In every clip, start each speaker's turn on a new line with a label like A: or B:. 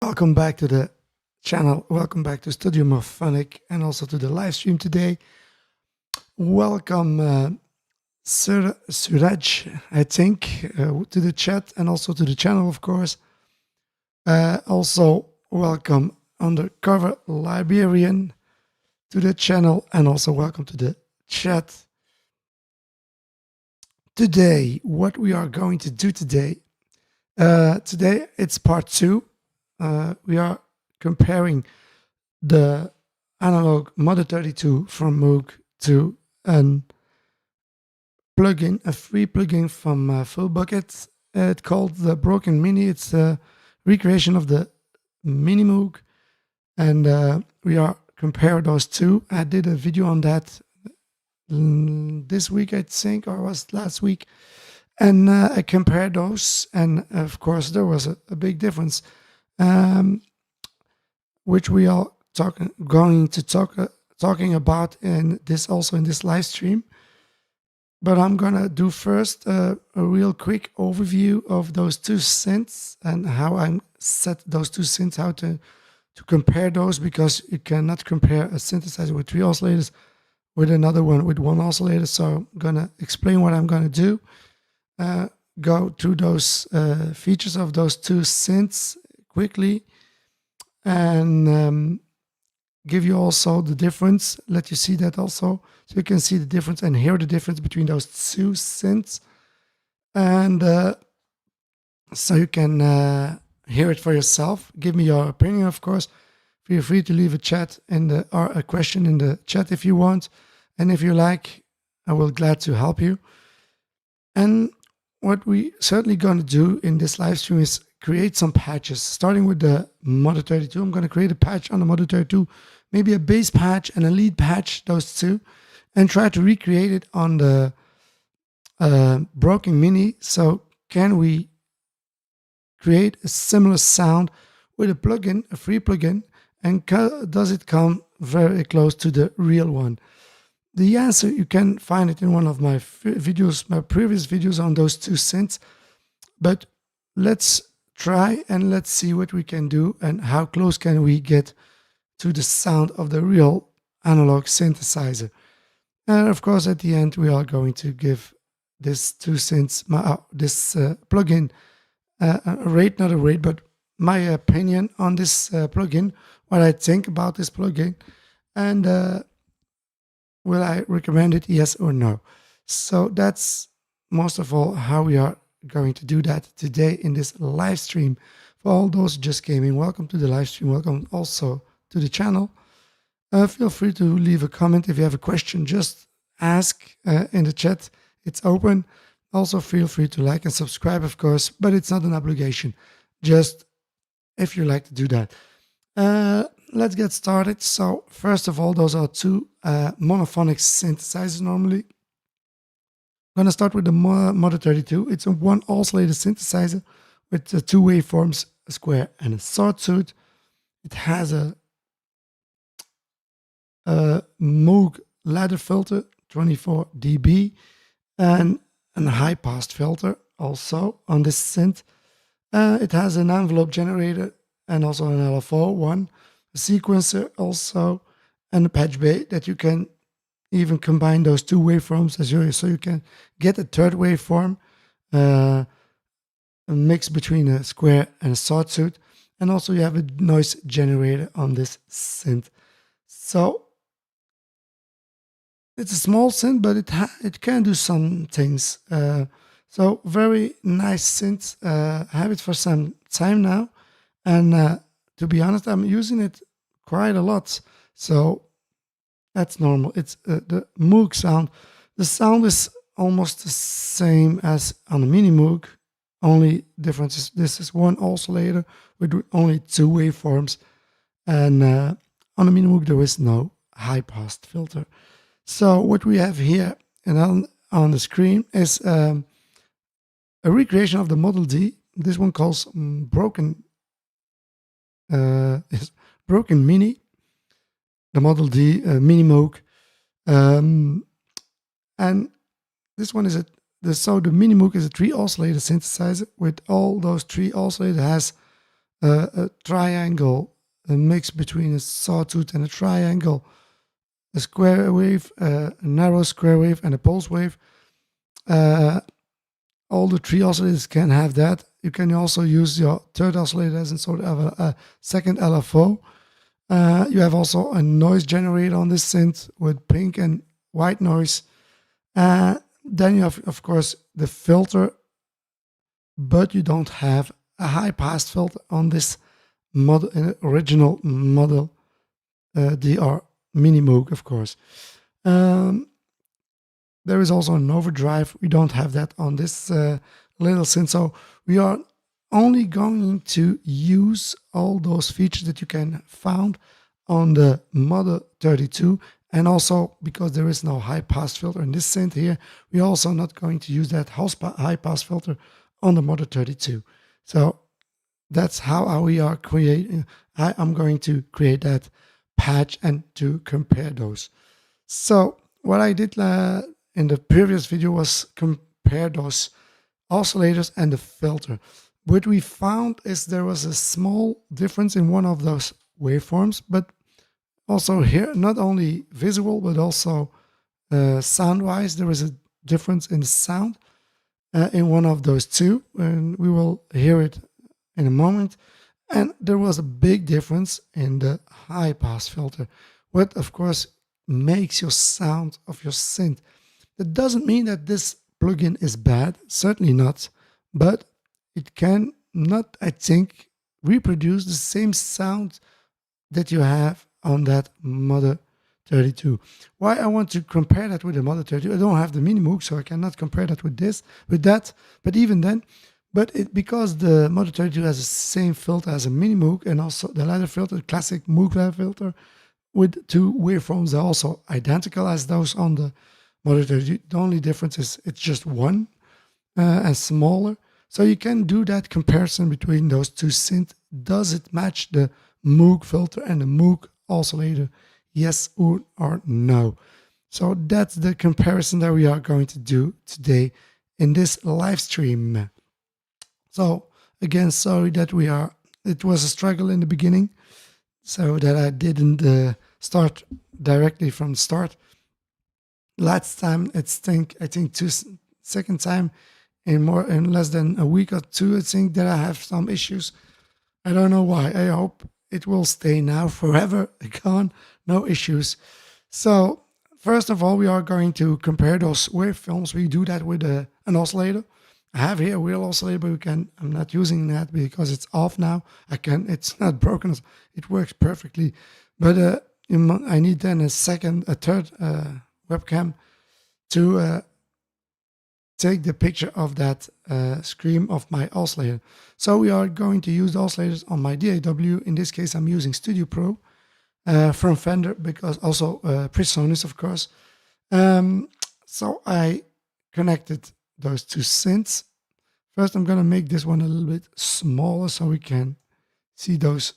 A: Welcome back to the channel. Welcome back to Studio Mofunic and also to the live stream today. Welcome Suraj, I think, to the chat and also to the channel, of course. Also welcome Undercover Librarian to the channel and also welcome to the chat. Today, what we are going to do today, it's part 2. We are comparing the analog Mother-32 from Moog to a free plugin from FullBucket. It's called the Broken Mini. It's a recreation of the Mini Moog, and we are compare those two. I did a video on that this week, I think, or was last week, and I compared those, and of course there was a big difference. Which we are going to talking about in this live stream. But I'm gonna do first a real quick overview of those two synths and how I set those two synths, how to compare those, because you cannot compare a synthesizer with 3 oscillators with another one with 1 oscillator. So I'm gonna explain what I'm gonna do, go through those features of those two synths quickly, and give you also the difference, let you see that also, so you can see the difference and hear the difference between those two synths, and so you can hear it for yourself. Give me your opinion, of course. Feel free to leave a chat or a question in the chat if you want, and if you like, I will glad to help you. And what we certainly going to do in this live stream is create some patches, starting with the Mother-32. I'm going to create a patch on the Mother-32, maybe a bass patch and a lead patch, those two, and try to recreate it on the Broken Mini. So can we create a similar sound with a plugin, a free plugin, and does it come very close to the real one? The answer, you can find it in one of my videos, my previous videos on those two synths. But let's try and let's see what we can do and how close can we get to the sound of the real analog synthesizer. And of course, at the end, we are going to give this two synths, this plugin, a rate, not a rate, but my opinion on this plugin, what I think about this plugin, and will I recommend it, yes or no? So that's most of all how we are going to do that today in this live stream. For all those who just came in, welcome to the live stream. Welcome also to the channel. Feel free to leave a comment. If you have a question, just ask in the chat. It's open. Also feel free to like and subscribe, of course, but it's not an obligation. Just if you like to do that. Let's get started. So first of all, those are two monophonic synthesizers normally. I'm going to start with the Mother-32. It's a 1 oscillator synthesizer with 2 waveforms, a square and a sawtooth. It has a Moog ladder filter, 24 dB, and a high-pass filter also on this synth. It has an envelope generator and also an LFO one, a sequencer also, and a patch bay that you can even combine those 2 waveforms as you, so you can get a third waveform, a mix between a square and a sawtooth, and also you have a noise generator on this synth. So it's a small synth, but it can do some things. So very nice synth. I have it for some time now, and to be honest, I'm using it quite a lot. So that's normal. It's the Moog sound. The sound is almost the same as on the Mini Moog. Only difference is this is 1 oscillator with only 2 waveforms, and on the Mini Moog there is no high-pass filter. So what we have here and on the screen is a recreation of the Model D. This one calls Broken Mini. The Model D Mini Moog, and this one is so the Mini Moog is a 3 oscillator synthesizer. With all those 3 oscillators, has a triangle, a mix between a sawtooth and a triangle, a square wave, a narrow square wave, and a pulse wave. All the three oscillators can have that. You can also use your third oscillator as a sort of a second LFO. You have also a noise generator on this synth with pink and white noise. Then you have, of course, the filter, but you don't have a high pass filter on this model, original model DR Mini Moog, of course. There is also an overdrive. We don't have that on this little synth, so we are only going to use all those features that you can find on the Mother-32, and also because there is no high pass filter in this synth here, we're also not going to use that high pass filter on the Mother-32. So that's how we are creating. I'm going to create that patch and to compare those. So what I did in the previous video was compare those oscillators and the filter. What we found is there was a small difference in one of those waveforms, but also here, not only visual, but also sound-wise, there is a difference in the sound in one of those two, and we will hear it in a moment. And there was a big difference in the high-pass filter, what of course makes your sound of your synth. That doesn't mean that this plugin is bad, certainly not, but it can not, I think, reproduce the same sound that you have on that Mother-32. Why I want to compare that with the Mother-32? I don't have the Mini Moog, so I cannot compare that with that. But even then, because the Mother-32 has the same filter as a Mini Moog, and also the ladder filter, the classic Moog ladder filter, with two waveforms that are also identical as those on the Mother-32. The only difference is it's just one and smaller. So you can do that comparison between those two synths. Does it match the Moog filter and the Moog oscillator? Yes or no? So that's the comparison that we are going to do today in this live stream. So again, sorry that it was a struggle in the beginning, so that I didn't start directly from the start. Last time, I think second time in less than a week or two, I think that I have some issues. I don't know why. I hope it will stay now forever gone, no issues. So first of all, we are going to compare those waveforms. We do that with an oscillator. I have here a real oscillator, but I'm not using that because it's off now. It's not broken. It works perfectly. But I need then a third webcam to take the picture of that screen of my oscillator. So we are going to use the oscillators on my DAW. In this case, I'm using Studio Pro from Fender, because also PreSonus, of course. So I connected those two synths. First, I'm going to make this one a little bit smaller so we can see those.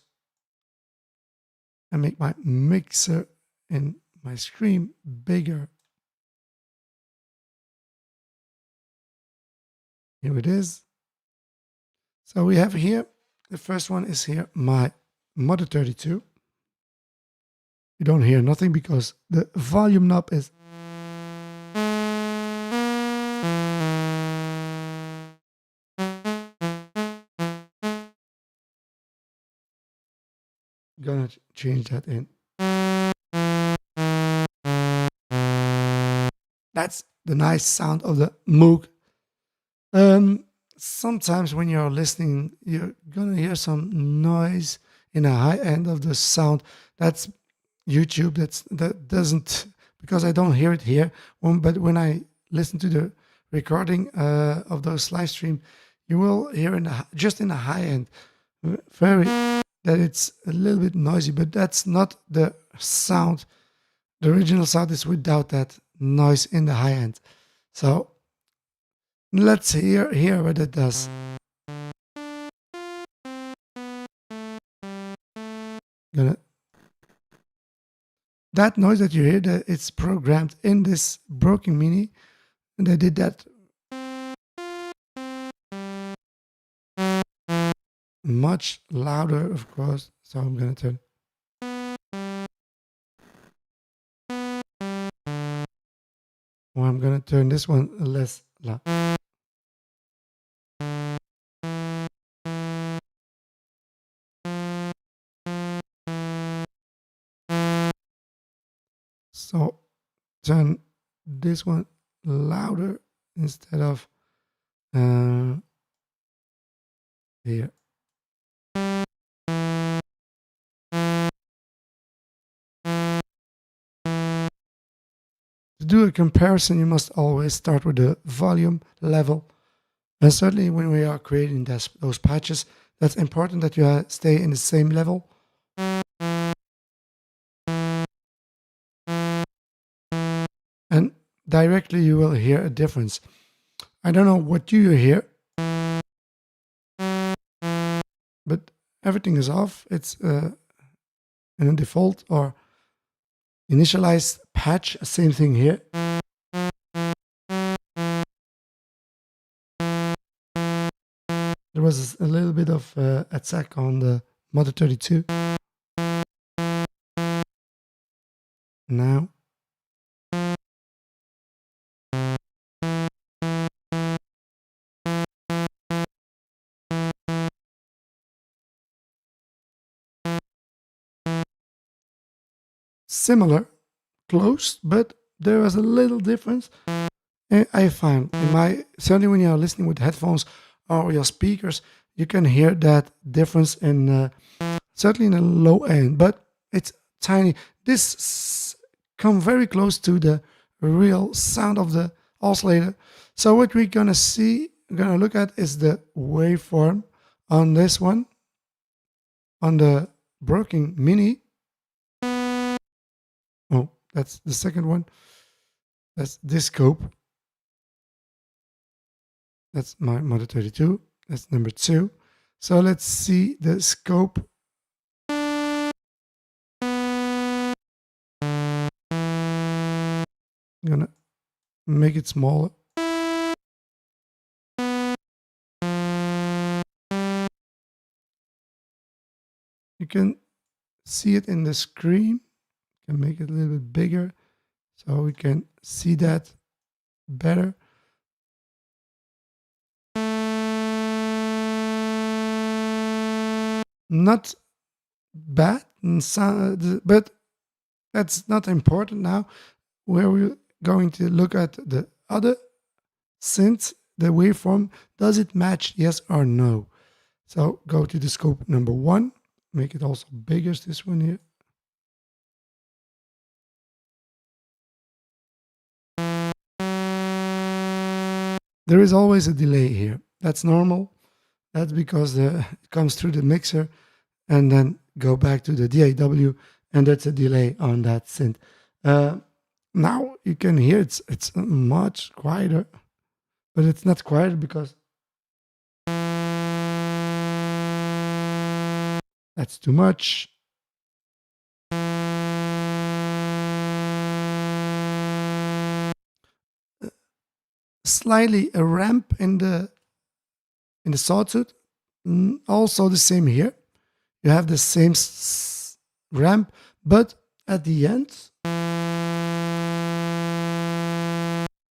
A: And make my mixer in my screen bigger. Here it is. So we have here, the first one is here, my Mother-32. You don't hear nothing because the volume knob is gonna change that in. That's the nice sound of the Moog. Sometimes when you're listening, you're gonna hear some noise in the high end of the sound. That's YouTube. That doesn't, because I don't hear it here. But when I listen to the recording of those live stream, you will hear just in the high end, that it's a little bit noisy. But that's not the sound. The original sound is without that noise in the high end. So let's hear what it does. That noise that you hear, that it's programmed in this Broken Mini, and I did that. much louder, of course. So I'm going to turn. Or I'm going to turn this one less loud. So turn this one louder instead of here. To do a comparison, you must always start with the volume level. And certainly when we are creating those patches, that's important that you stay in the same level. And directly you will hear a difference. I don't know what you hear, but everything is off. It's in a default or initialized patch, same thing here. There was a little bit of attack on the Mother-32. Now. Similar, close, but there was a little difference. I find certainly when you are listening with headphones or your speakers, you can hear that difference in certainly in the low end, but it's tiny. This come very close to the real sound of the oscillator. So what we're gonna look at is the waveform on this one, on the Broken Mini. Oh, that's the second one. That's this scope. That's my Mother-32. That's number 2. So let's see the scope. I'm gonna make it smaller. You can see it in the screen. You can make it a little bit bigger so we can see that better. Not bad, but that's not important now. Where we're going to look at the other synth, the waveform, does it match, yes or no? So go to the scope number 1, make it also bigger, this one here. There is always a delay here. That's normal. That's because it comes through the mixer and then go back to the DAW, and that's a delay on that synth. Now you can hear it's much quieter, but it's not quieter because that's too much. Slightly a ramp in the sawtooth. Also the same here. You have the same ramp, but at the end,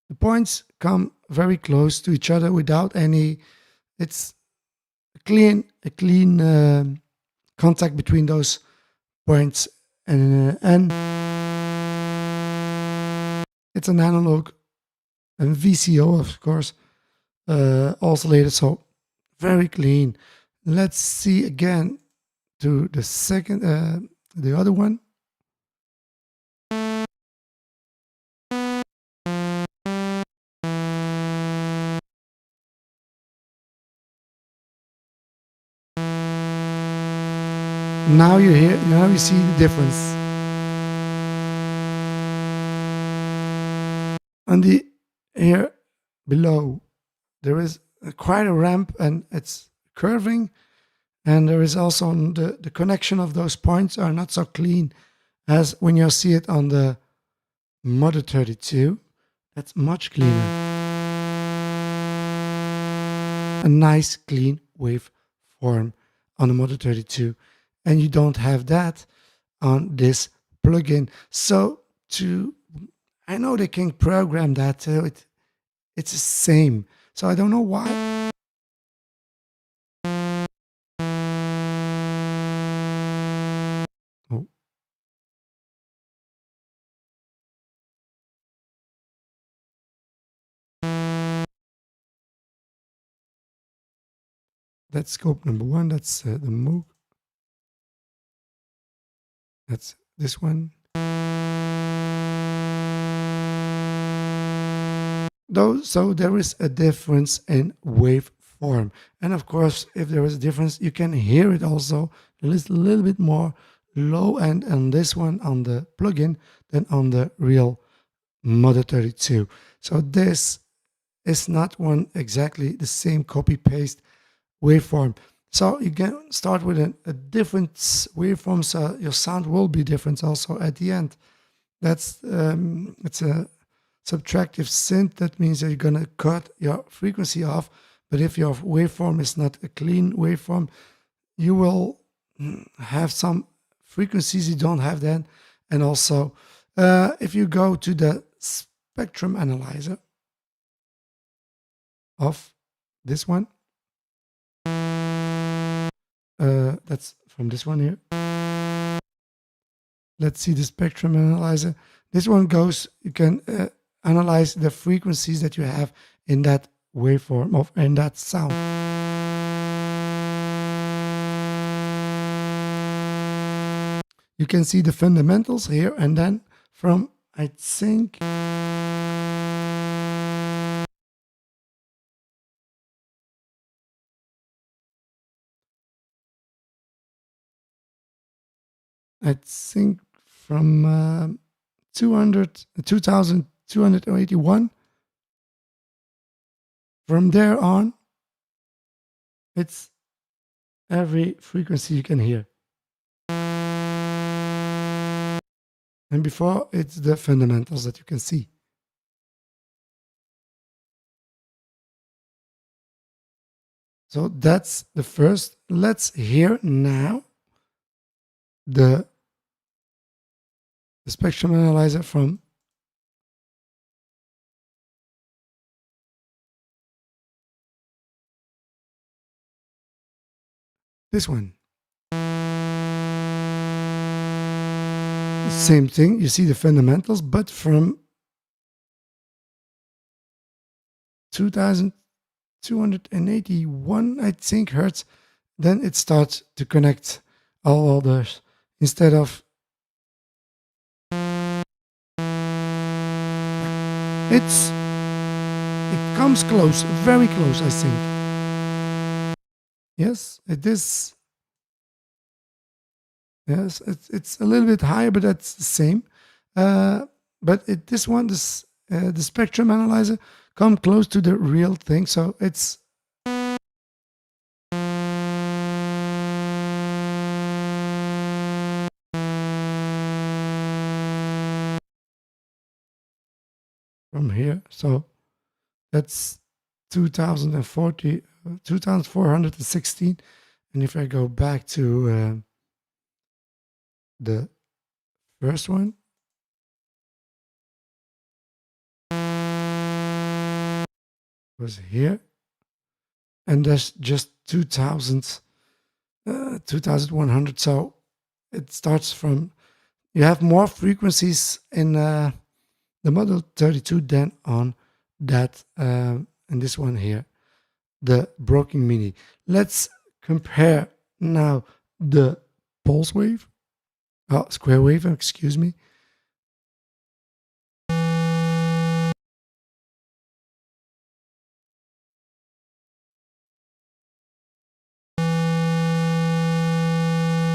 A: the points come very close to each other without any. It's a clean contact between those points, and it's an analog and VCO, of course, oscillator. So very clean. Let's see again to the second, the other one. Now you see the difference. On the here below, there is quite a ramp and it's curving, and there is also the connection of those points are not so clean as when you see it on the Mother-32. That's much cleaner. A nice clean waveform on the Motor-32, and you don't have that on this plugin. So I know they can program that, so it's the same. So I don't know why. Oh. That's scope number 1. That's the Moog. That's this one. So there is a difference in waveform. And of course, if there is a difference, you can hear it also. It is a little bit more low end on this one on the plugin than on the real Mother-32. So this is not one exactly the same copy-paste waveform. So you can start with a different waveform, so your sound will be different also at the end. That's it's a subtractive synth. That means that you're gonna cut your frequency off. But if your waveform is not a clean waveform, you will have some frequencies you don't have then. And also, if you go to the spectrum analyzer of this one, that's from this one here. Let's see the spectrum analyzer. This one goes, you can analyze the frequencies that you have in that waveform of in that sound. You can see the fundamentals here, and then from I think from 2281, from there on, it's every frequency you can hear. And before, it's the fundamentals that you can see. So that's the first. Let's hear now the spectrum analyzer from this one. Same thing, you see the fundamentals, but from 2281, I think, hertz, then it starts to connect all others instead of it comes close, very close, I think. Yes, it is. Yes, it's a little bit higher, but that's the same. But this one, the spectrum analyzer, come close to the real thing. So it's from here. So that's 2416. And if I go back to the first one, was here, and there's just 2100. So it starts from, you have more frequencies in the Model 32 than on that in this one here, the Broken Mini. Let's compare now the pulse wave, square wave, excuse me.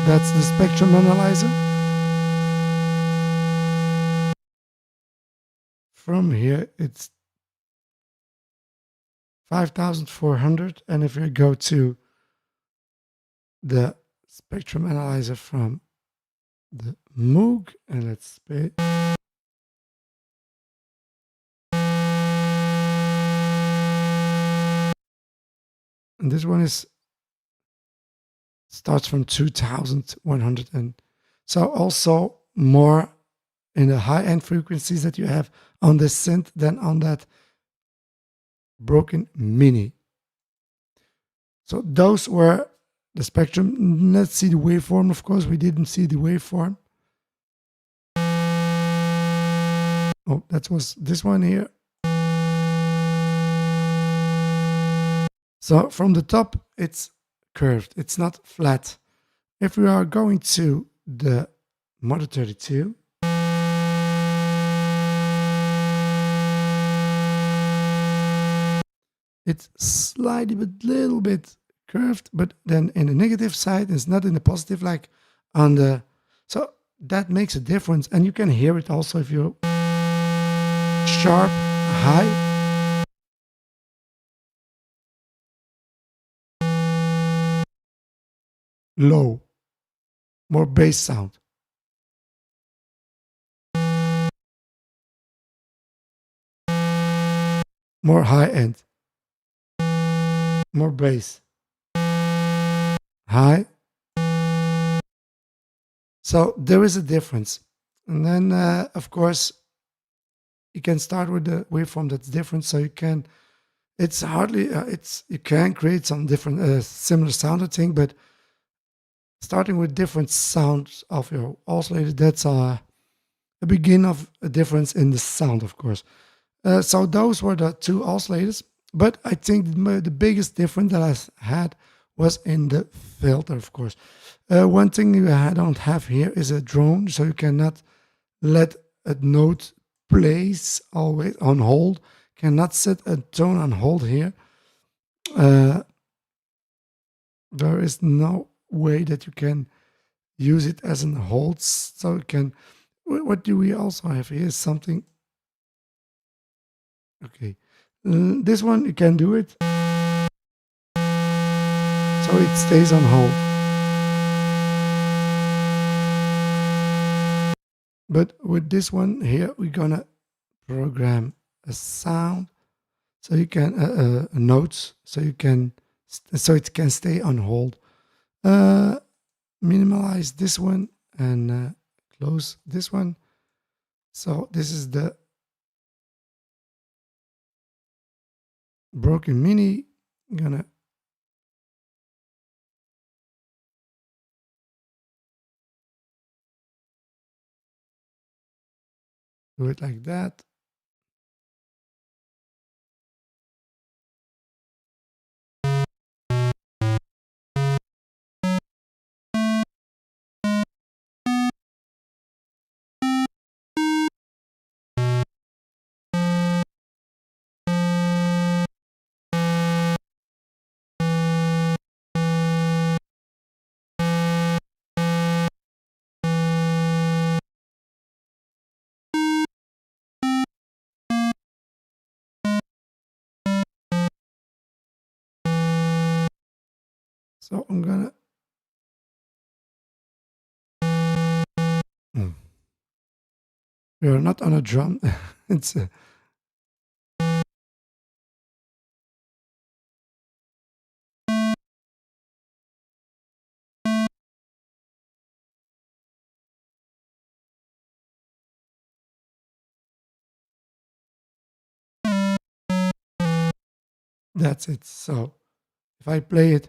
A: That's the spectrum analyzer. From here, it's 5400. And if we go to the spectrum analyzer from the Moog, and let's pay. And this one is starts from 2100, and so also more in the high-end frequencies that you have on this synth than on that broken mini. So those were the spectrum. Let's see the waveform. Of course, we didn't see the waveform. Oh, that was this one here. So from the top, it's curved. It's not flat. If we are going to the Mother-32, it's slightly, but little bit curved, but then in the negative side, it's not in the positive like on the, so that makes a difference. And you can hear it also if you sharp, high, low, more bass sound. More high end, more bass, high. So there is a difference. And then, of course, you can start with the waveform that's different. So you can, it's hardly, you can create some different, similar sounding thing, but starting with different sounds of your oscillator, that's a begin of a difference in the sound, of course. So those were the two oscillators, but I think the biggest difference that I had was in the filter, of course. One thing you don't have here is a drone, so you cannot let a note place always on hold, cannot set a tone on hold here. There is no way that you can use it as an hold, so you can, what do we also have here is something, okay, this one you can do it, so it stays on hold. But with this one here, we're gonna program a sound, so you can notes, so you can, so it can stay on hold. Minimize this one and close this one. So this is the broken mini. I'm gonna do it like that. So I'm gonna, we are not on a drum. It's that's it. So if I play it,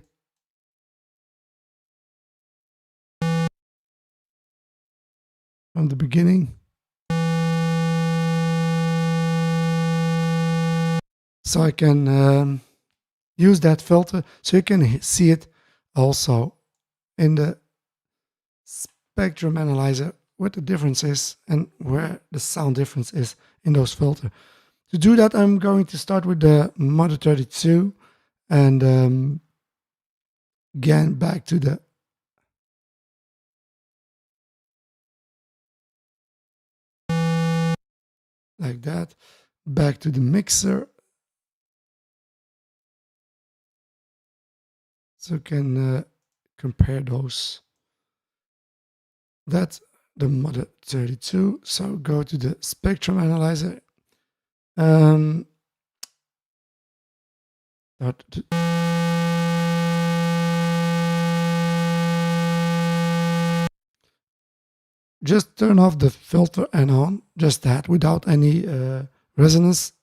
A: from the beginning, so I can use that filter, so you can see it also in the spectrum analyzer, what the difference is and where the sound difference is in those filters. To do that, I'm going to start with the Mother-32 and again back to the like that, back to the mixer, so you can compare those. That's the Mother-32. So go to the spectrum analyzer. just turn off the filter and on, just that, without any resonance.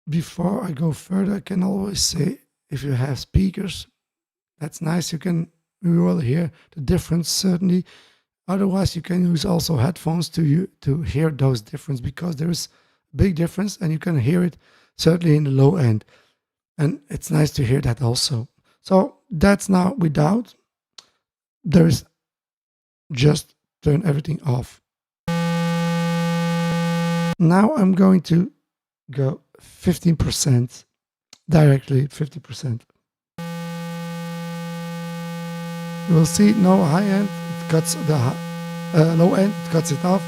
A: Before I go further, I can always say, if you have speakers, that's nice. You will hear the difference, certainly. Otherwise, you can use also headphones to hear those difference, because there is a big difference and you can hear it certainly in the low end. And it's nice to hear that also. So that's now without. There's just turn everything off. Now I'm going to go 15%, directly 50%. You will see no high end, it cuts the low end, it cuts it off.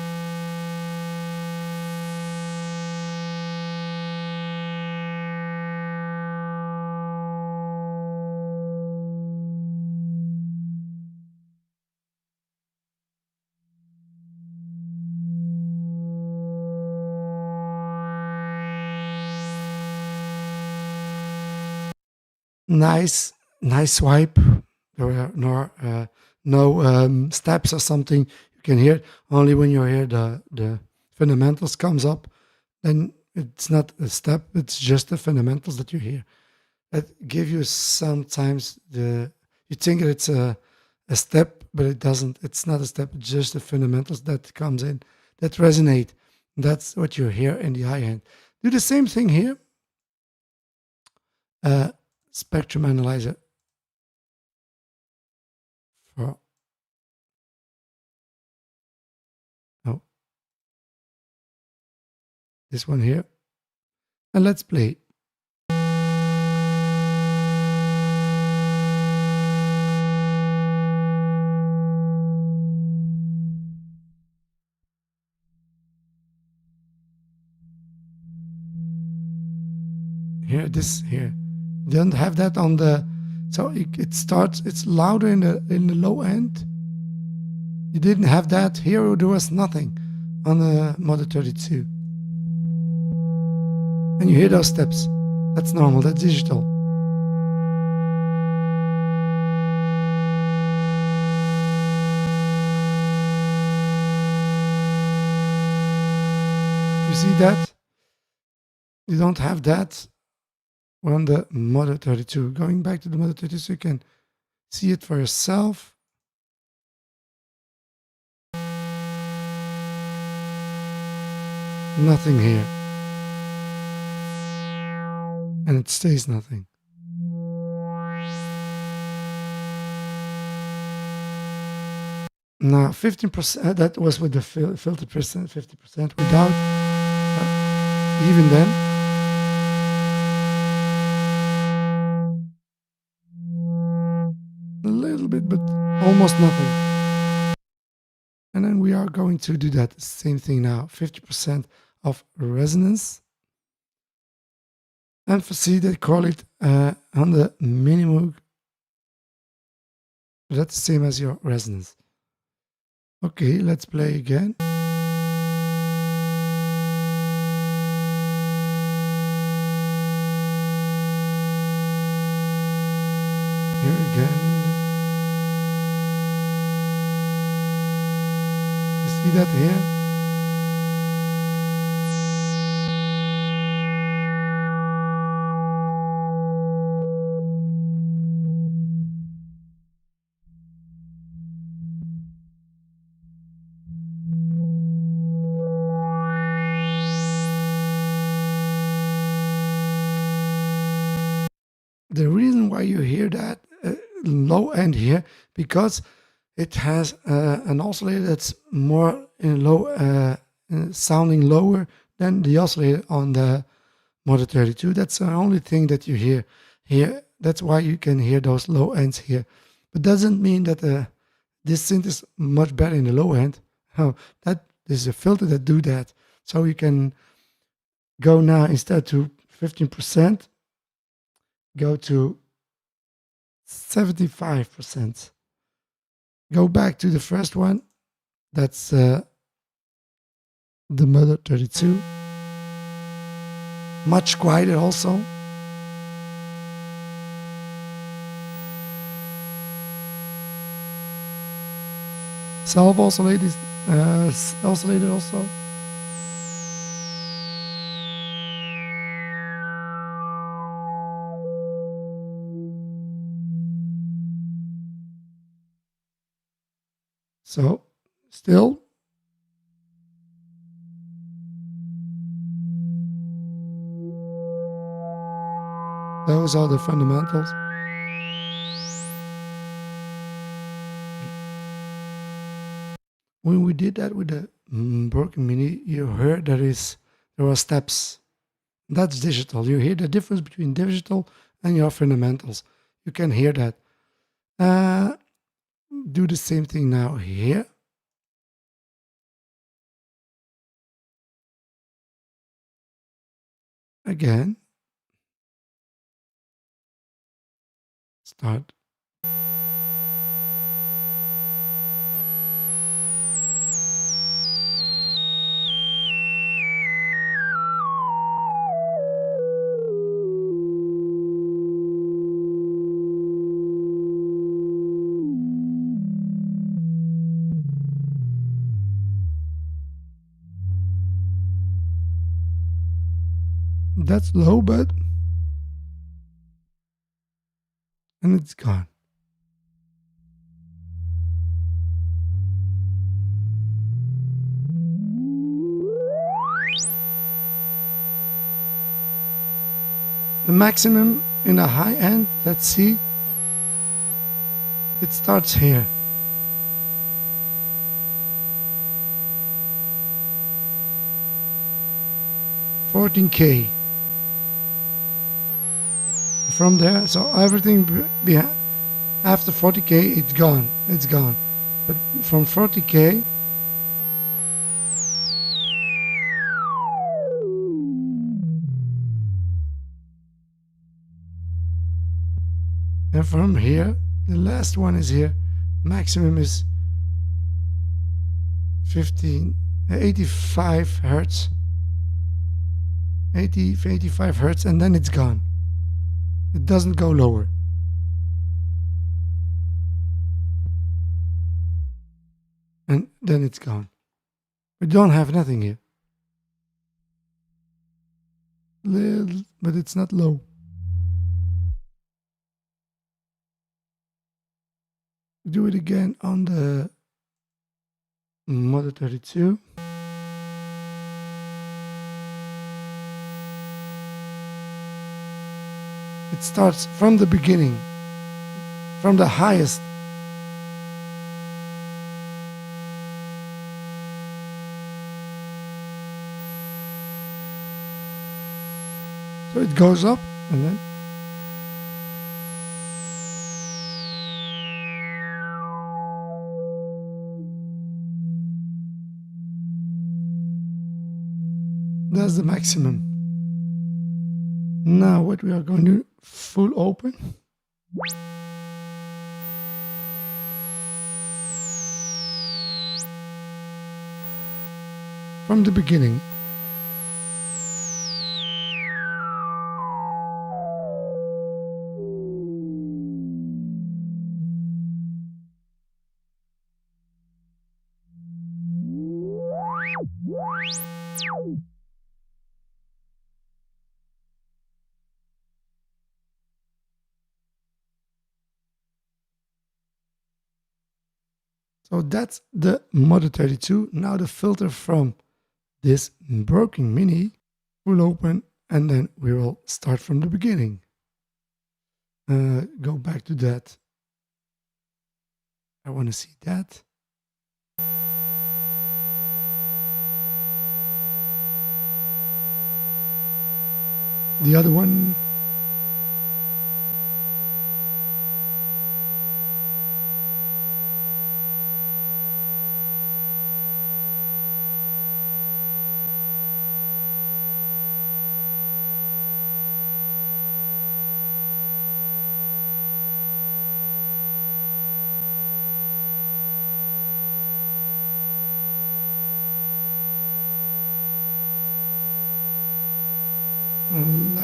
A: Nice swipe. There were no steps or something. You can hear it only when you hear the fundamentals comes up. Then it's not a step, it's just the fundamentals that you hear. That give you sometimes you think it's a step, but it doesn't. It's not a step, it's just the fundamentals that comes in, that resonate. That's what you hear in the high end. Do the same thing here. Spectrum analyzer for this one here, and let's play. Here, this here. You don't have that on the, so it starts, it's louder in the low end. You didn't have that here. There was nothing on the Mother-32, and you hear those steps. That's normal, that's digital. You see that? You don't have that on the Mother-32. Going back to the Mother-32, so you can see it for yourself. Nothing here. And it stays nothing. Now 15%, that was with the filter percent, 50% without. Even then, a little bit, but almost nothing. And then we are going to do that same thing now, 50% of resonance. And for C, they call it on the mini Moog. That's the same as your resonance. Okay, let's play again. Here again. You see that here? The reason why you hear that low end here, because it has an oscillator that's more in low, sounding lower than the oscillator on the Mother-32. That's the only thing that you hear here. That's why you can hear those low ends here. But doesn't mean that this synth is much better in the low end. Oh, that is a filter that do that. So you can go now, instead to 15%, go to 75%. Go back to the first one. That's the Mother-32. Much quieter also. Self oscillated, oscillated also. So, still. Those are the fundamentals. When we did that with the Broken Mini, you heard there are steps. That's digital. You hear the difference between digital and your fundamentals. You can hear that. Do the same thing now here. Again. Start. That's low, but and it's gone. The maximum in the high end, let's see. It starts here. 14K. From there, so everything after 40K, it's gone. It's gone. But from 40K, and from here, the last one is here. Maximum is 85 hertz. 85 hertz, and then it's gone. It doesn't go lower. And then it's gone. We don't have nothing here. Little, but it's not low. Do it again on the Mother-32. It starts from the beginning, from the highest. So it goes up and then that's the maximum. Now what we are going to do, full open. From the beginning. So that's the Mother-32. Now the filter from this Broken Mini will open, and then we will start from the beginning. Go back to that. I want to see that. The other one.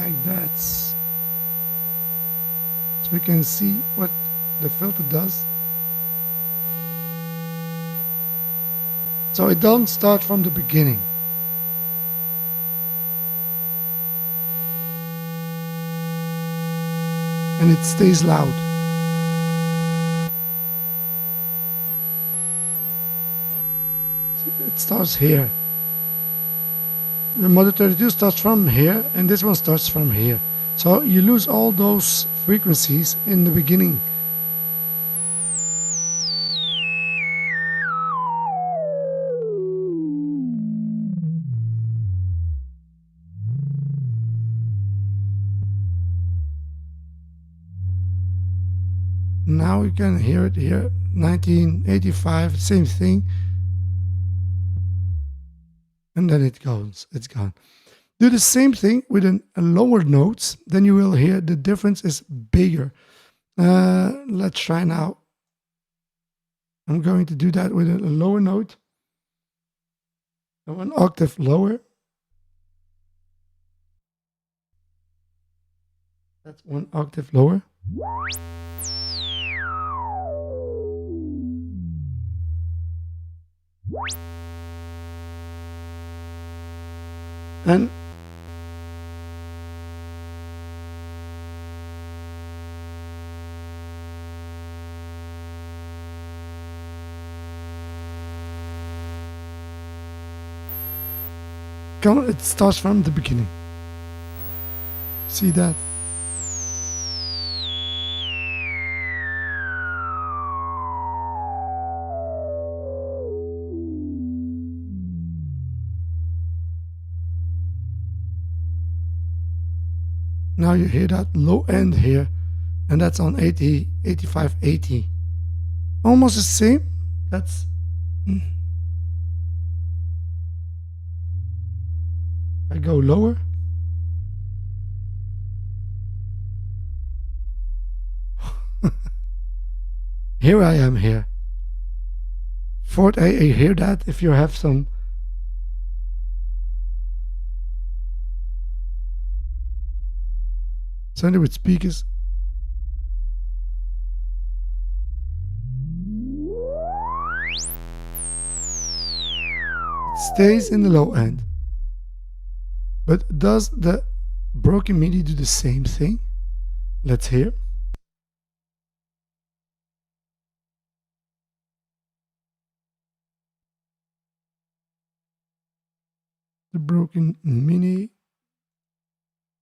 A: like that. So we can see what the filter does. So it don't start from the beginning. And it stays loud. It starts here. The Mother-32 starts from here, and this one starts from here. So you lose all those frequencies in the beginning. Now you can hear it here, 1985, same thing. And then it goes, it's gone. Do the same thing with a lower notes, then you will hear the difference is bigger. Let's try now. I'm going to do that with a lower note. One octave lower. That's one octave lower. And it starts from the beginning. See that? Now you hear that low end here, and that's on 80, 85, 80. Almost the same. That's I go lower. Here I am here. Fourth, I hear that if you have some Sunday with speakers. It stays in the low end. But does the broken MIDI do the same thing? Let's hear. The broken MIDI.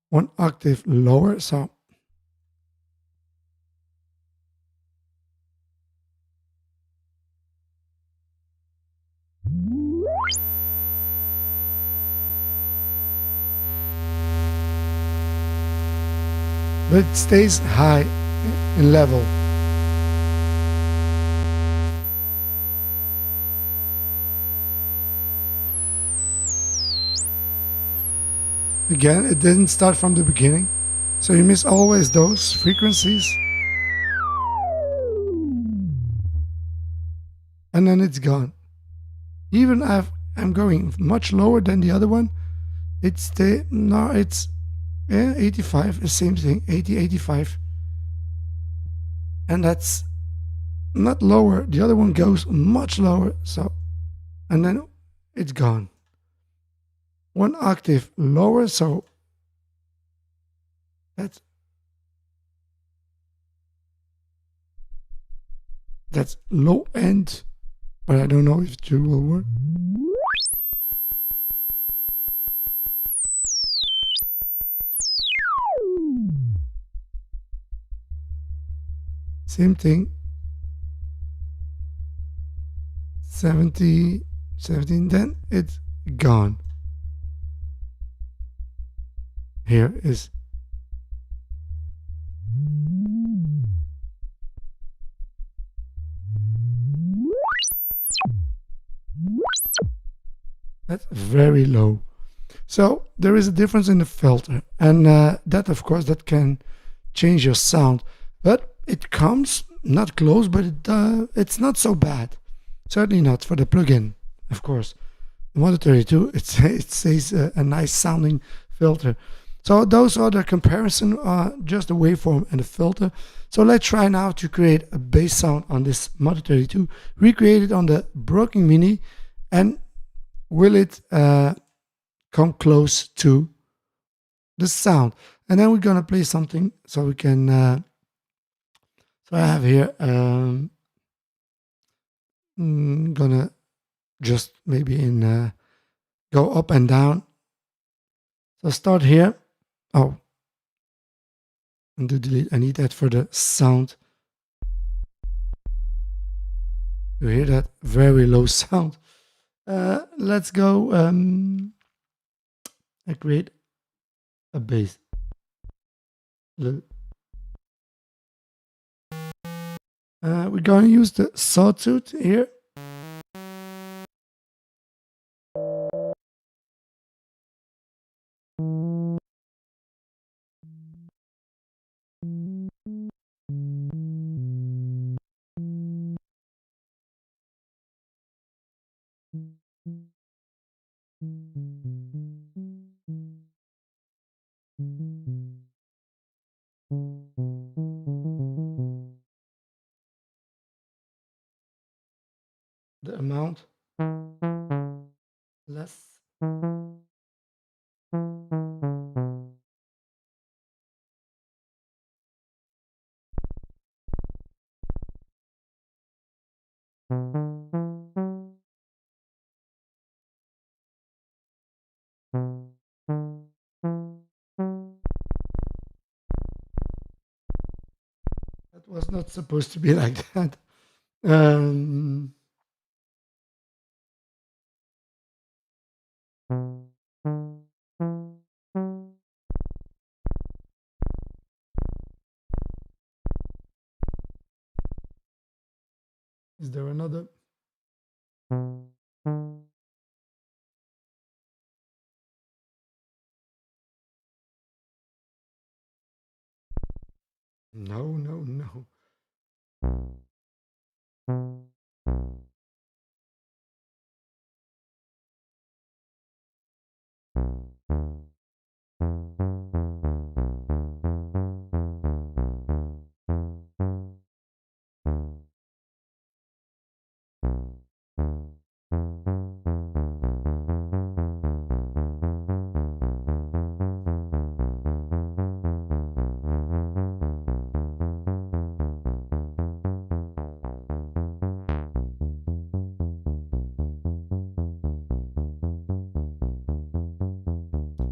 A: One octave lower, so but it stays high in level. Again, it didn't start from the beginning, so you miss always those frequencies. And then it's gone. Even if I'm going much lower than the other one, it's 85, the same thing, 80, 85. And that's not lower. The other one goes much lower, so, and then it's gone. One octave lower, so that's low end, but I don't know if it will work. Same thing. 70, 17, then it's gone. Here is that's very low. So there is a difference in the filter, and that of course that can change your sound, but it comes not close, but it's not so bad. Certainly not for the plugin, of course. The Mother-32, it says a nice sounding filter. So those are the comparison, just the waveform and the filter. So let's try now to create a bass sound on this Mother-32, recreate it on the Broken Mini, and will it come close to the sound. And then we're gonna play something so we can, so I have here, gonna just maybe go up and down. So start here. Oh, and do delete. I need that for the sound. You hear that very low sound. Let's go and create a bass. We're going to use the sawtooth here. The amount less. That was not supposed to be like that. Is there another? No, no, no.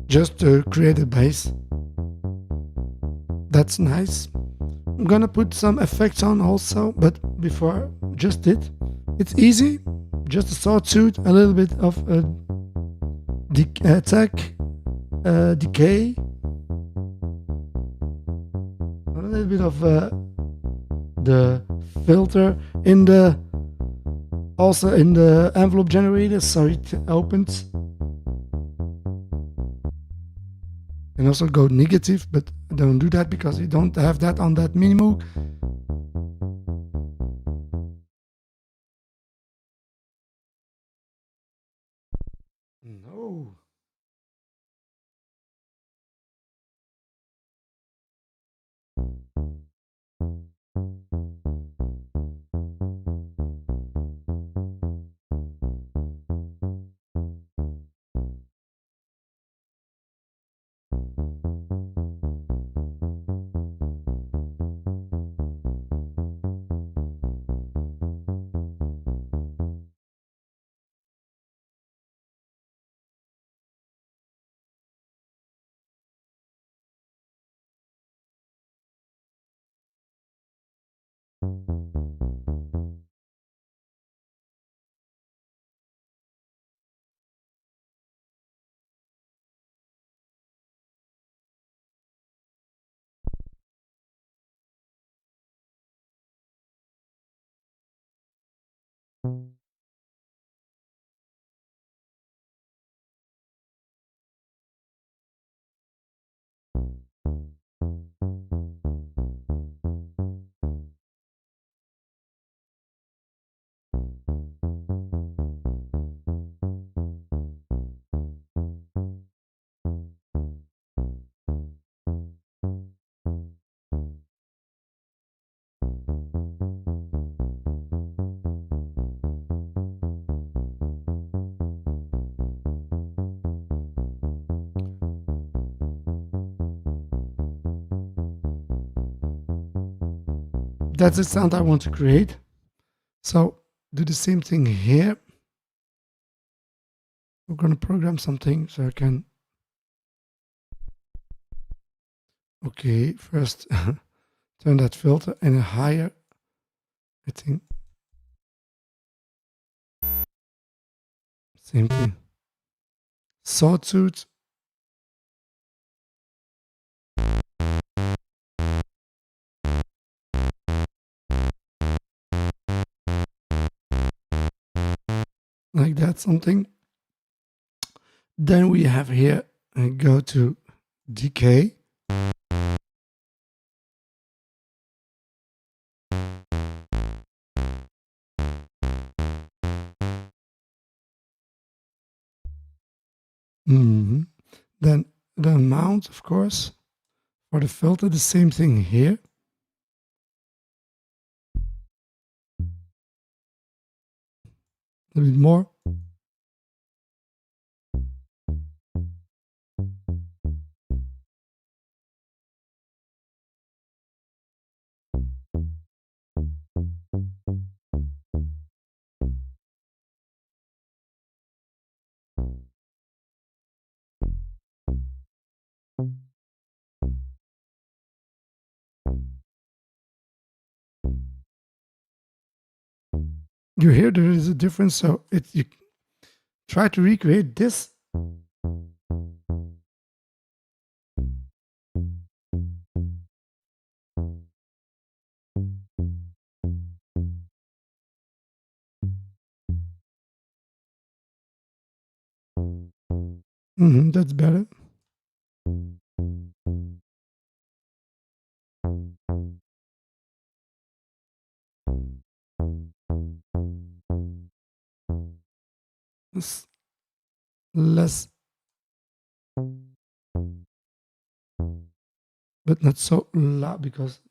A: Just to create a bass. That's nice. I'm gonna put some effects on also, but before just it. It's easy. Just a sawtooth, a little bit of a attack, decay, a little bit of the filter in the, also in the envelope generator, so it opens. And also go negative, but don't do that because you don't have that on that mini Moog. No. That's the sound I want to create. So do the same thing here. We're going to program something so I can. Okay, first turn that filter in a higher, I think. Same thing. Sawtooth. Like that, something. Then we have here, and go to decay. Mhm. Then the amount, of course, for the filter, the same thing here. A little bit more. You hear there is a difference, so you try to recreate this. That's better. It's less, but not so loud because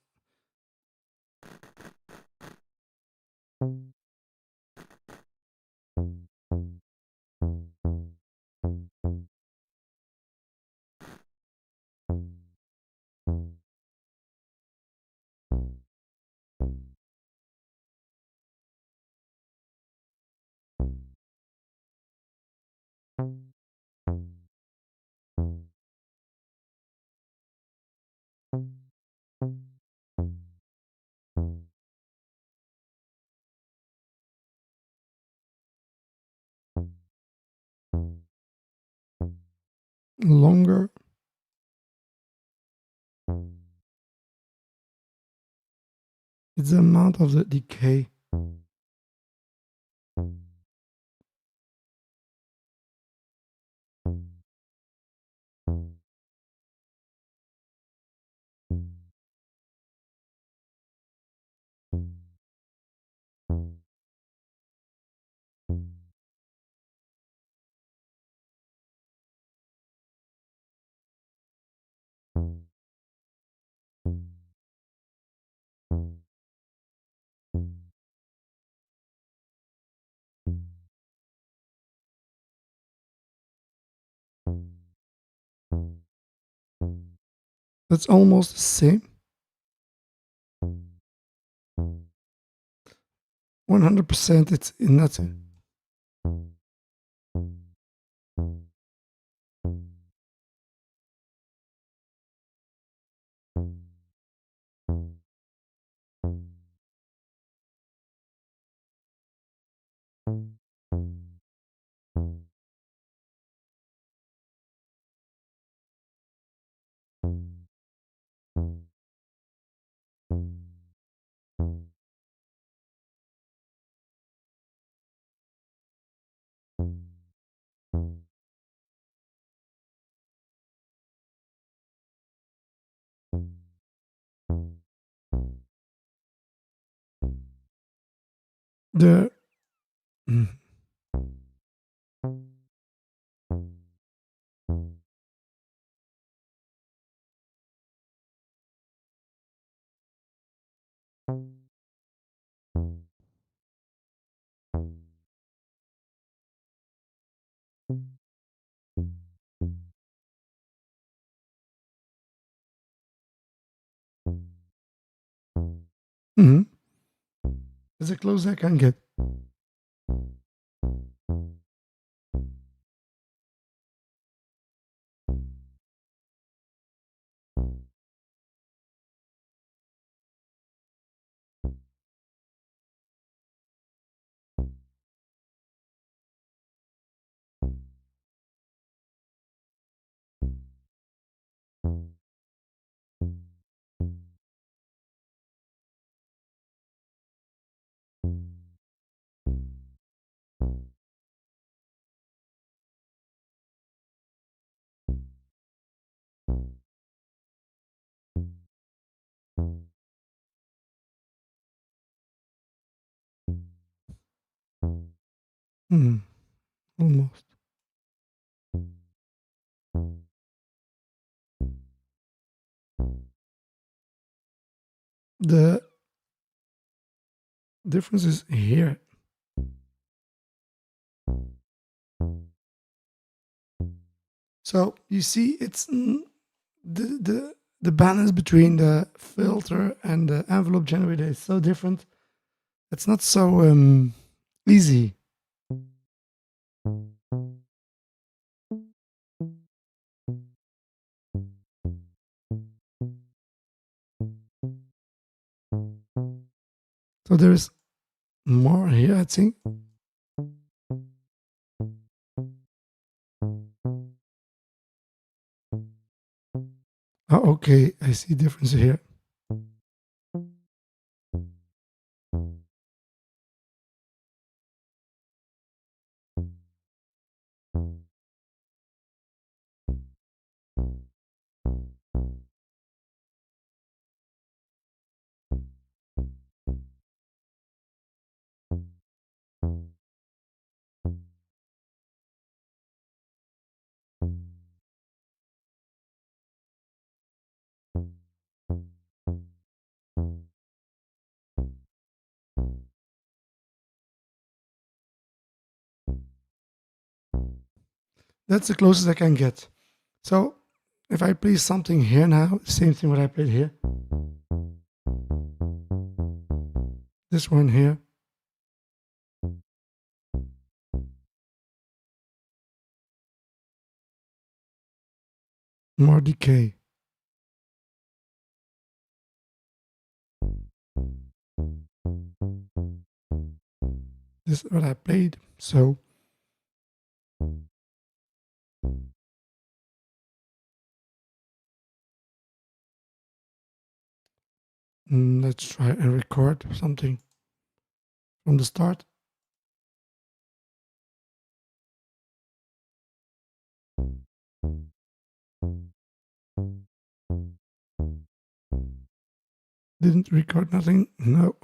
A: longer. It's the amount of the decay. That's almost the same. 100%. It's nothing. The mm, Hmm. As close as I can get. Hmm. Almost. The difference is here. So you see, it's the balance between the filter and the envelope generator is so different. It's not so easy. So there is more here, I think. Oh, okay, I see difference here. That's the closest I can get. So if I play something here now, same thing what I played here. This one here. More decay. This is what I played. So let's try and record something from the start. Didn't record nothing. No.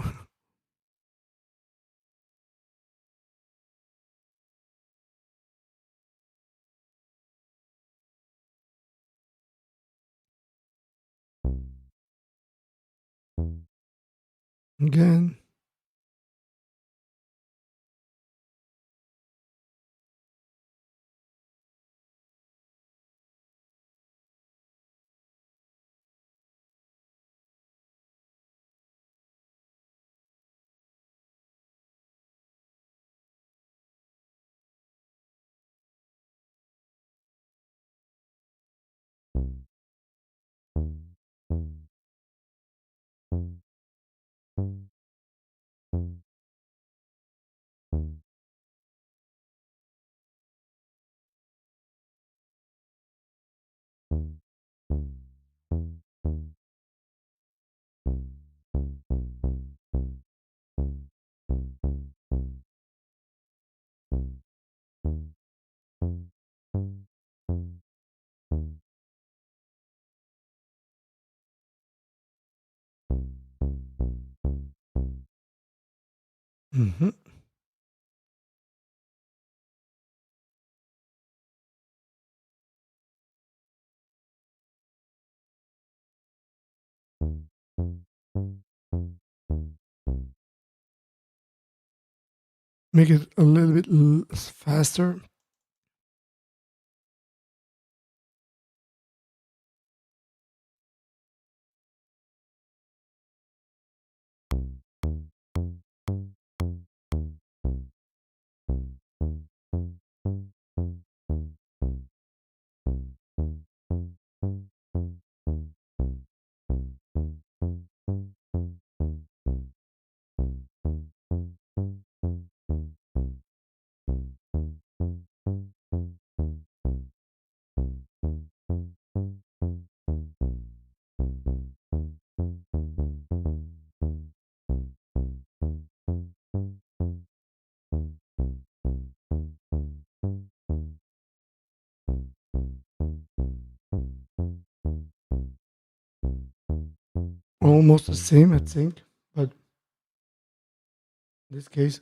A: Again. Hmm. Make it a little bit faster. almost the same, I think, but in this case.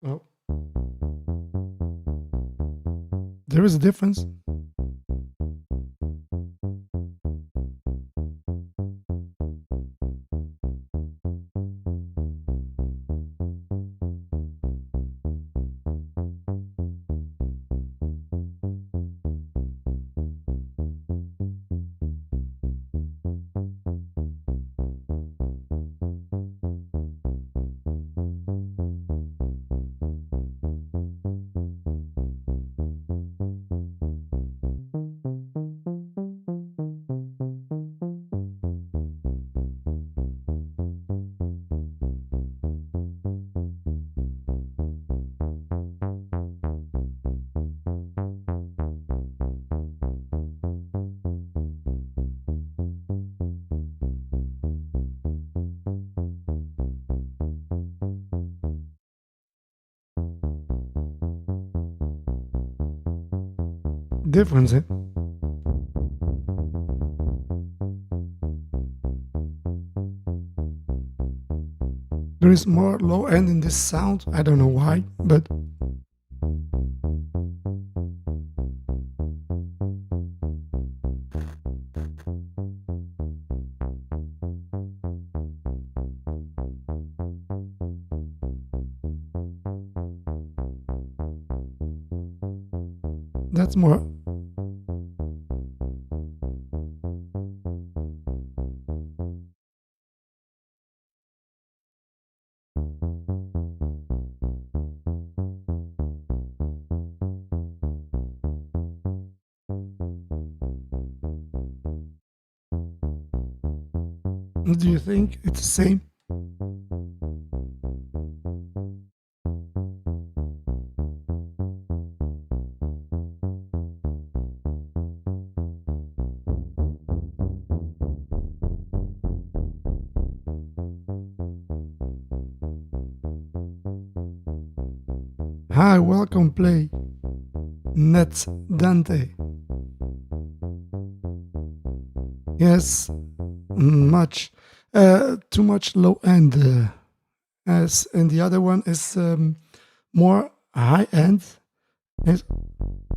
A: Oh, there is a difference. Difference, eh? There is more low end in this sound. I don't know why, but that's more. Do you think it's the same? Hi, welcome, play. Net Dante. Yes, much. Too much low end. As and the other one is more high end. Yes.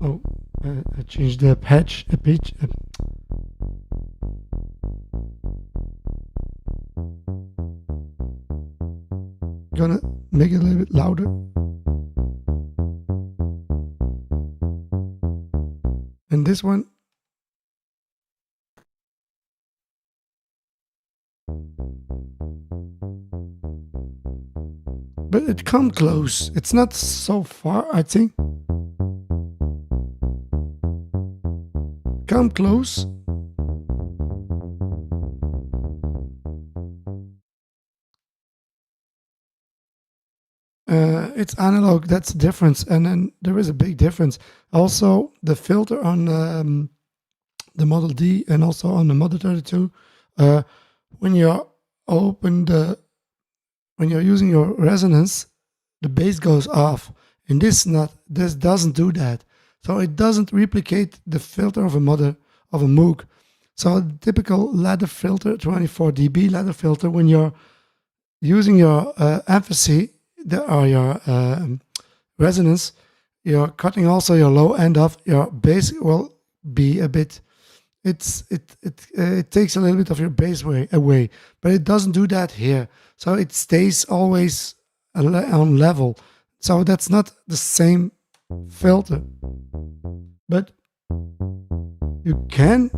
A: Oh, I changed the pitch. Gonna make it a little bit louder. And this one, But it come close. It's not so far, I think. Come close. It's analog. That's the difference, and then there is a big difference. Also, the filter on the Model D and also on the Mother-32, when you're open the when you're using your resonance, the bass goes off, and this doesn't do that. So it doesn't replicate the filter of a Moog. So a typical ladder filter, 24 dB ladder filter, when you're using your emphasis or your resonance, you're cutting also your low end off. Your bass will be a bit. It takes a little bit of your bass away, but it doesn't do that here. So it stays always on level. So that's not the same filter, but you can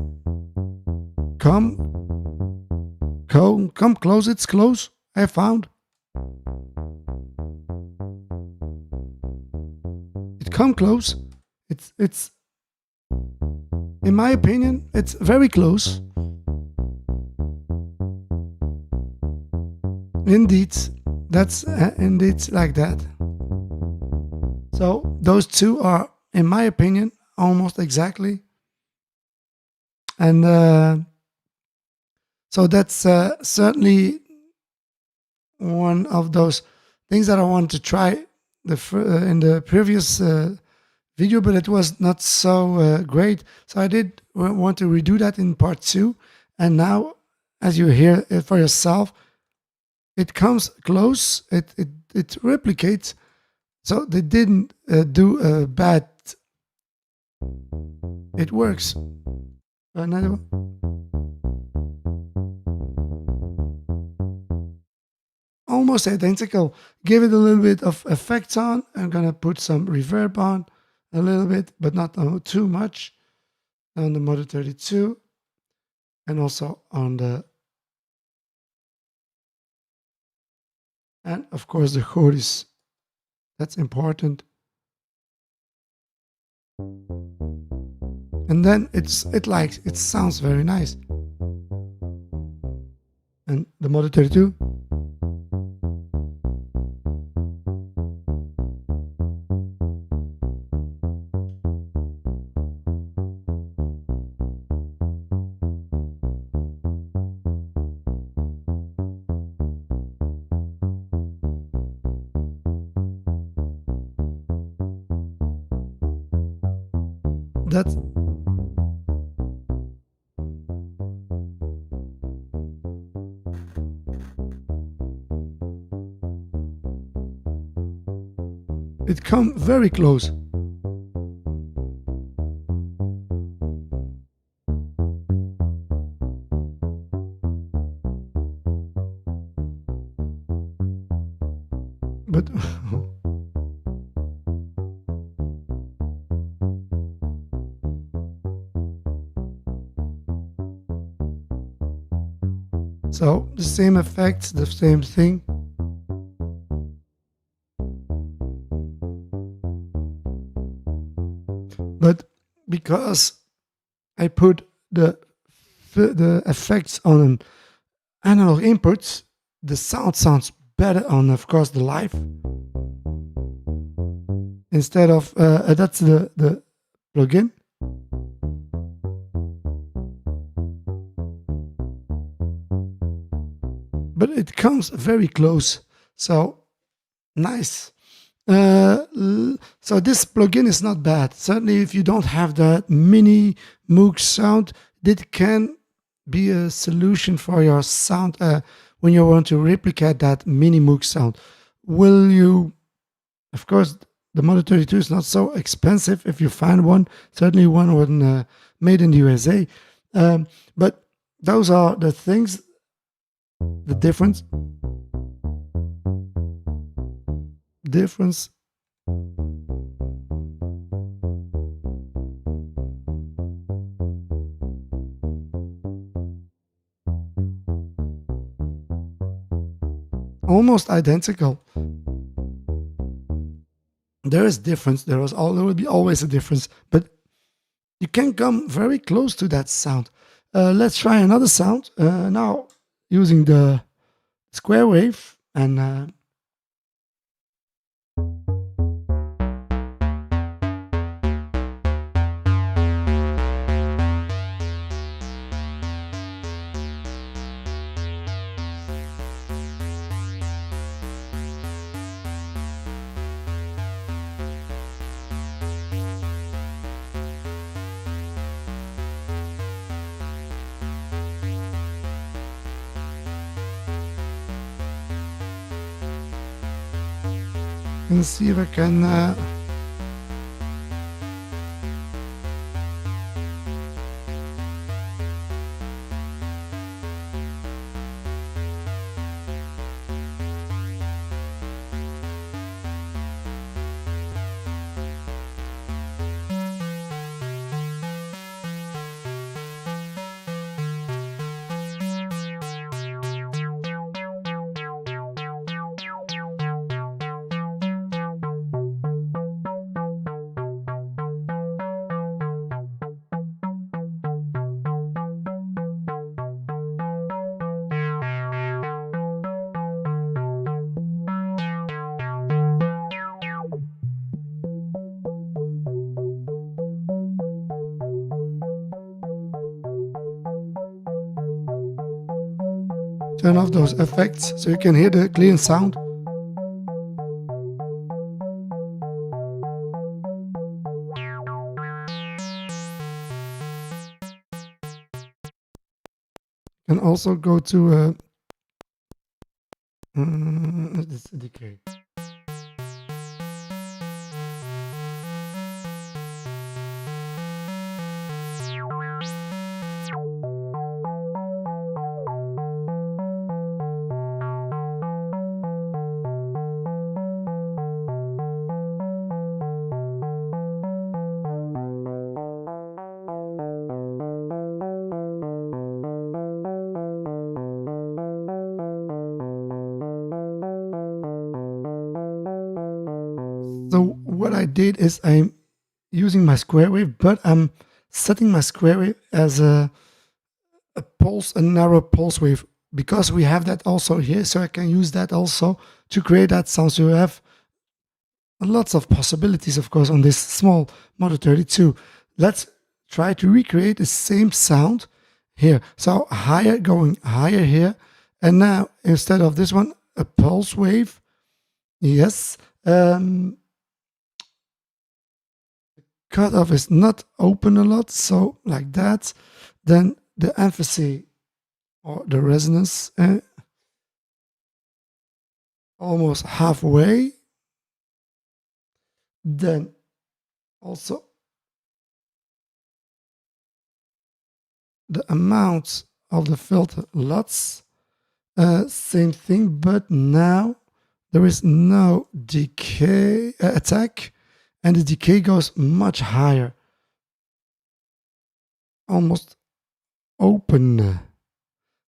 A: come close. It's close. I found it. Come close. It's in my opinion, it's very close. Indeed, that's indeed like that. So those two are, in my opinion, almost exactly. And so that's certainly one of those things that I wanted to try in the previous video, but it was not so great. So I did want to redo that in part 2. And now, as you hear it for yourself, it comes close. It replicates. So they didn't do a bad. It works. Another one. Almost identical. Give it a little bit of effects on. I'm gonna put some reverb on a little bit, but not too much, on the Mother-32 and also on the, and of course the chorus. That's important. And then it sounds very nice. And the Mother-32. That's it come very close. But so the same effects, the same thing. But because I put the effects on an analog inputs, the sound sounds better on, of course, the live. Instead of that's the plugin. But it comes very close, so nice. So this plugin is not bad. Certainly, if you don't have that mini Moog sound, it can be a solution for your sound when you want to replicate that mini Moog sound. Will you? Of course, the Mother-32 is not so expensive if you find one. Certainly, one made in the USA. But those are the things. The difference. almost identical. There is difference. There will be always a difference, but you can come very close to that sound. Let's try another sound now using the square wave and see if I can turn off those effects so you can hear the clean sound. And also go to this decay. So what I did is I'm using my square wave, but I'm setting my square wave as a narrow pulse wave, because we have that also here. So I can use that also to create that sound. So you have lots of possibilities, of course, on this small Motor-32. Let's try to recreate the same sound here. So higher, going higher here. And now instead of this one, a pulse wave. Yes. Cutoff is not open a lot, so like that. Then the emphasis or the resonance almost halfway. Then also the amount of the filter, lots. Same thing, but now there is no decay attack, and the decay goes much higher, almost open.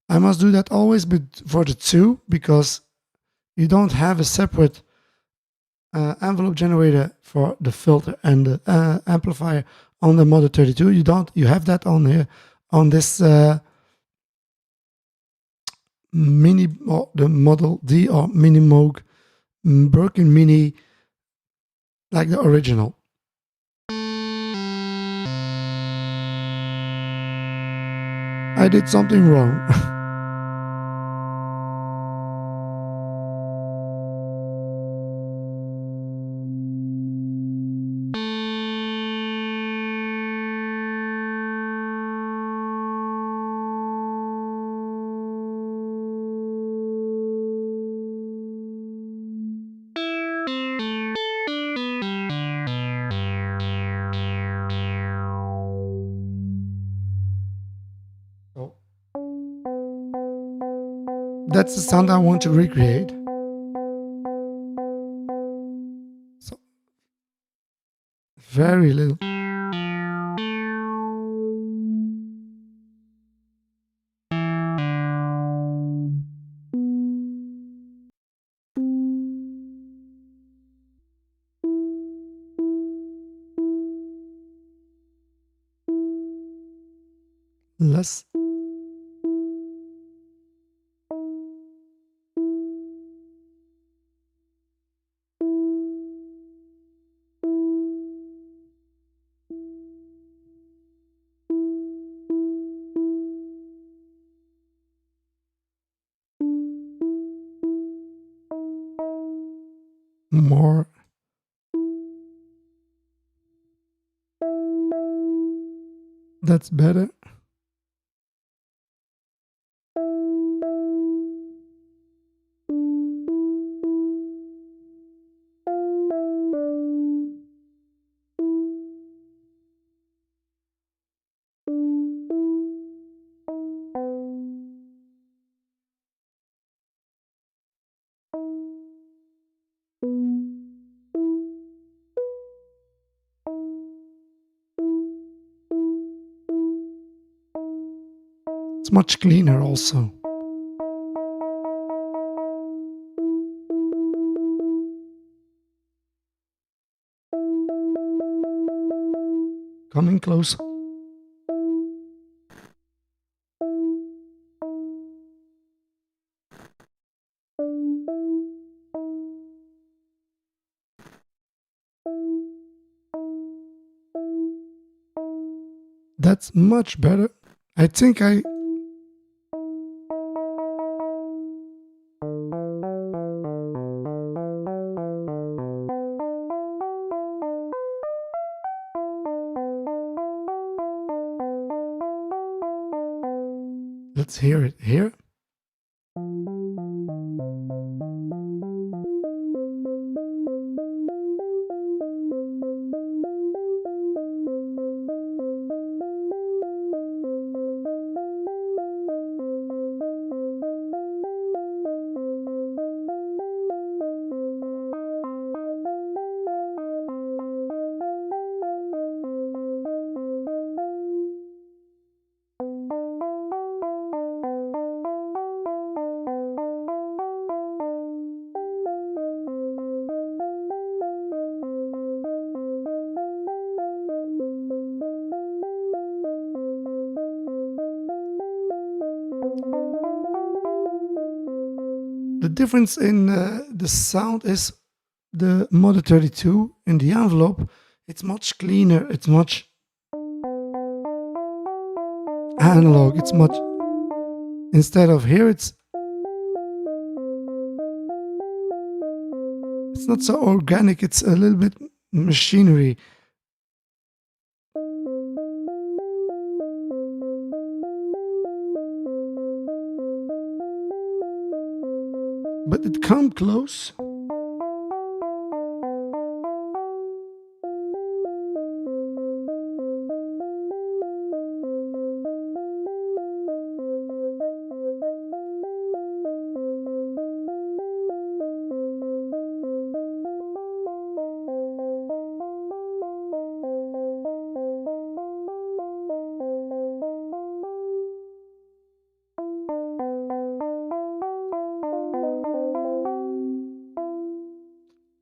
A: I must do that always, but for the two, because you don't have a separate envelope generator for the filter and the amplifier on the Motor-32. You have that on here, on this mini, or the Model D or Mini Moog Birkin Mini, like the original. I did something wrong. So that's the sound I want to recreate. So very little. less. More. That's better. It's much cleaner also. Coming close. That's much better. I think let's hear it here. The difference in the sound is the Mother-32 in the envelope. It's much cleaner. It's much analog. It's much, instead of here, it's not so organic. It's a little bit machinery. But it comes close.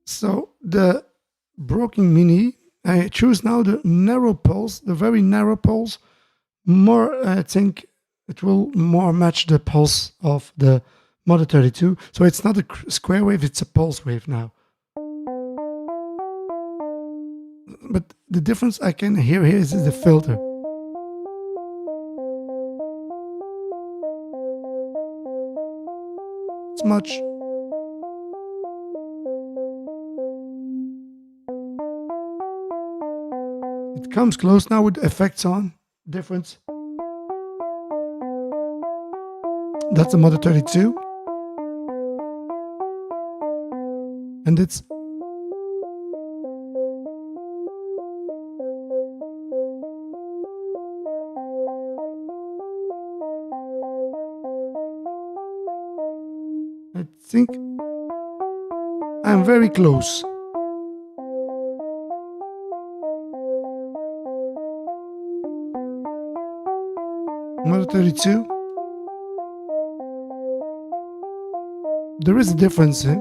A: So the Broken Mini, I choose now the narrow pulse, the very narrow pulse. More, I think it will more match the pulse of the Mother-32. So it's not a square wave, it's a pulse wave now. But the difference I can hear here is the filter. It's much. It comes close now with the effects on. Difference. That's the Mother-32. And it's I think I'm very close. Mother-32. There is a difference, eh?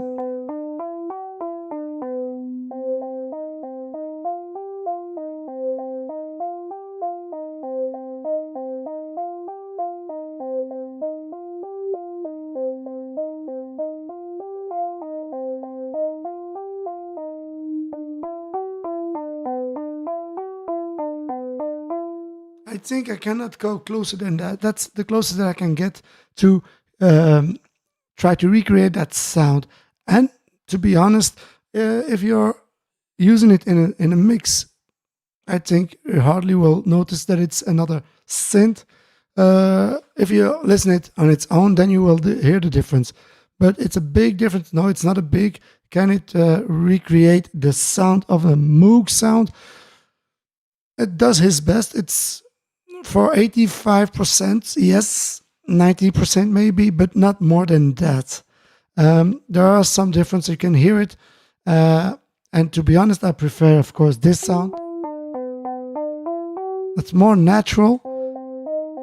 A: I think I cannot go closer than that. That's the closest that I can get to um, try to recreate that sound. And to be honest, if you're using it in a mix, I think you hardly will notice that it's another synth. If you listen it on its own, then you will hear the difference. But it's a big difference. No, it's not a big. Can it recreate the sound of a Moog sound? It does his best. It's for 85%, yes, 90% maybe, but not more than that. There are some differences. You can hear it. And to be honest, I prefer, of course, this sound. It's more natural.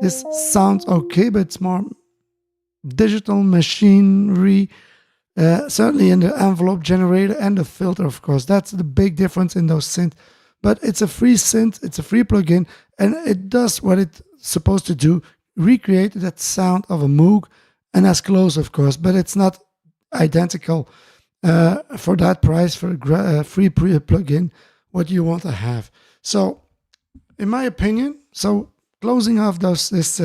A: This sounds okay, but it's more digital machinery. Certainly in the envelope generator and the filter, of course. That's the big difference in those synths. But it's a free synth, it's a free plugin, and it does what it's supposed to do, recreate that sound of a Moog, and as close, of course, but it's not identical for that price, for a free plugin, what you want to have. So, in my opinion, so closing off this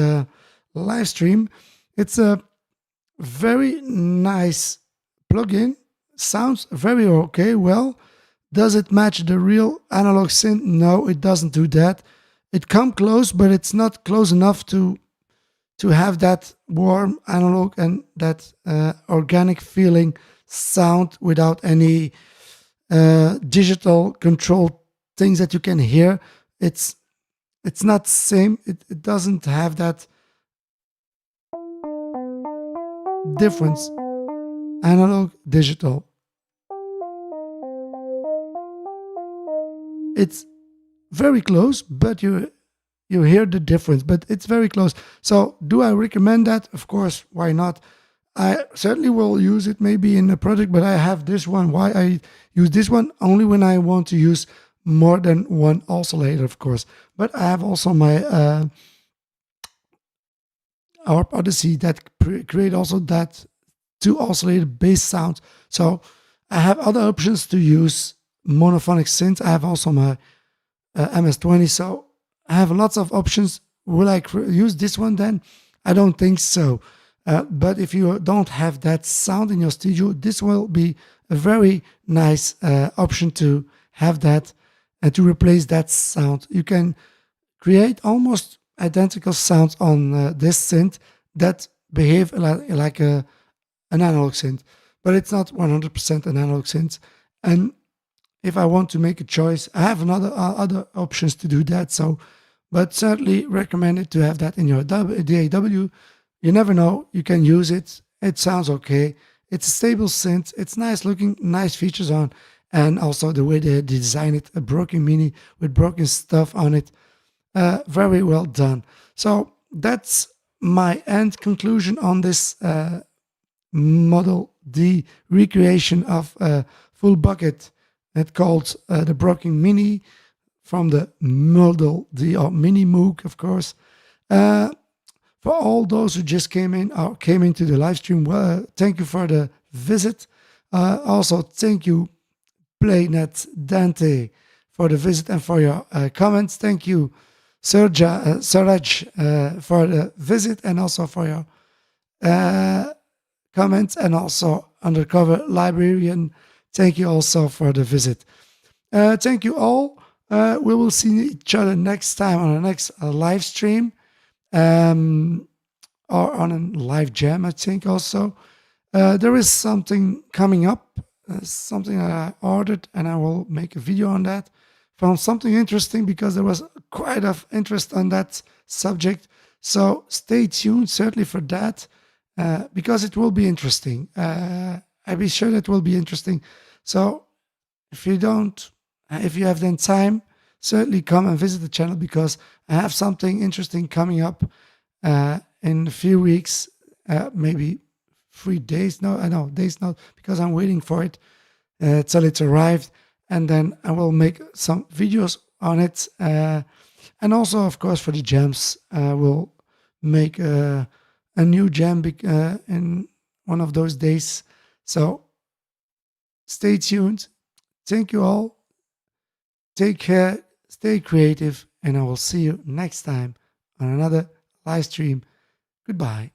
A: live stream, it's a very nice plugin, sounds very okay, well. Does it match the real analog synth? No, it doesn't do that. It comes close, but it's not close enough to have that warm analog and that organic feeling sound without any digital control things that you can hear. It's not the same. It doesn't have that difference. Analog, digital. It's very close, but you hear the difference, but it's very close. So do I recommend that? Of course, why not? I certainly will use it maybe in a project, but I have this one. Why I use this one? Only when I want to use more than one oscillator, of course. But I have also my our Odyssey that create also that 2 oscillator bass sounds. So I have other options to use monophonic synth. I have also my MS-20, so I have lots of options. Will I use this one then? I don't think so. But if you don't have that sound in your studio, this will be a very nice option to have that and to replace that sound. You can create almost identical sounds on this synth that behave like an analog synth, but it's not 100% an analog synth. And if I want to make a choice, I have other options to do that. So, but certainly recommend it to have that in your DAW. You never know, you can use it. It sounds okay. It's a stable synth. It's nice looking, nice features on, and also the way they design it, a broken mini with broken stuff on it. Very well done. So that's my end conclusion on this Model D recreation of full bucket. It's called the Broken Mini from the Model D or Mini Moog, of course. For all those who just came in or came into the live stream, thank you for the visit. Also, thank you, PlayNet Dante, for the visit and for your comments. Thank you, Suraj, for the visit and also for your comments, and also Undercover Librarian. Thank you also for the visit. Thank you all. We will see each other next time on the next live stream or on a live jam, I think also. There is something coming up, something that I ordered, and I will make a video on that. Found something interesting because there was quite of interest on that subject. So stay tuned, certainly for that, because it will be interesting. I'll be sure that will be interesting. So if you have then time, certainly come and visit the channel, because I have something interesting coming up in a few weeks, maybe 3 days. No, I know days not, because I'm waiting for it till it's arrived, and then I will make some videos on it. And also, of course, for the jams, we'll make a new jam in one of those days. So stay tuned. Thank you all. Take care. stay creative, and I will see you next time on another live stream. Goodbye.